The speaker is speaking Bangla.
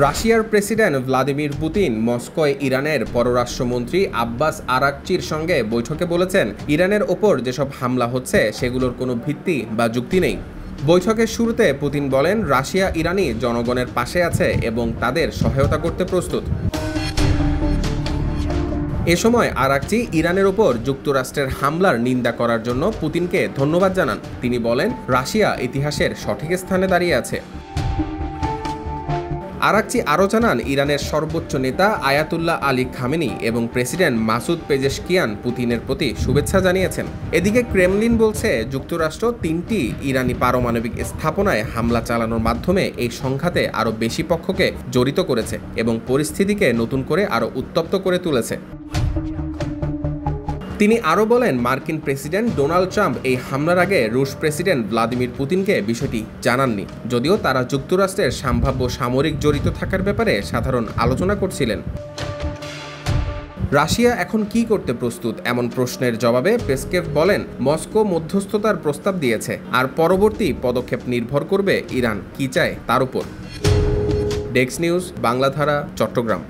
রাশিয়ার প্রেসিডেন্ট ভ্লাদিমির পুতিন মস্কোয় ইরানের পররাষ্ট্রমন্ত্রী আব্বাস আরাকচির সঙ্গে বৈঠকে বলেছেন, ইরানের ওপর যেসব হামলা হচ্ছে সেগুলোর কোনো ভিত্তি বা যুক্তি নেই। বৈঠকের শুরুতে পুতিন বলেন, রাশিয়া ইরানি জনগণের পাশে আছে এবং তাদের সহায়তা করতে প্রস্তুত। এ সময় আরাকচি ইরানের ওপর যুক্তরাষ্ট্রের হামলার নিন্দা করার জন্য পুতিনকে ধন্যবাদ জানান। তিনি বলেন, রাশিয়া ইতিহাসের সঠিক স্থানে দাঁড়িয়ে আছে। আরাকচি আরও জানান, ইরানের সর্বোচ্চ নেতা আয়াতুল্লাহ আলী খামেনি এবং প্রেসিডেন্ট মাসুদ পেজেশকিয়ান পুতিনের প্রতি শুভেচ্ছা জানিয়েছেন। এদিকে ক্রেমলিন বলছে, যুক্তরাষ্ট্র ৩টি ইরানি পারমাণবিক স্থাপনায় হামলা চালানোর মাধ্যমে এই সংঘাতে আরও বেশি পক্ষকে জড়িত করেছে এবং পরিস্থিতিকে নতুন করে আরও উত্তপ্ত করে তুলেছে। তিনি আরও বলেন, মার্কিন প্রেসিডেন্ট ডোনাল্ড ট্রাম্প এই হামলার আগে রুশ প্রেসিডেন্ট ভ্লাদিমির পুতিনকে বিষয়টি জানাননি, যদিও তারা যুক্তরাষ্ট্রের সম্ভাব্য সামরিক জড়িত থাকার ব্যাপারে সাধারণ আলোচনা করছিলেন। রাশিয়া এখন কি করতে প্রস্তুত এমন প্রশ্নের জবাবে পেসকেভ বলেন, মস্কো মধ্যস্থতার প্রস্তাব দিয়েছে, আর পরবর্তী পদক্ষেপ নির্ভর করবে ইরান কি চায় তার উপর। Desk news, Bangladhara, Chittagong.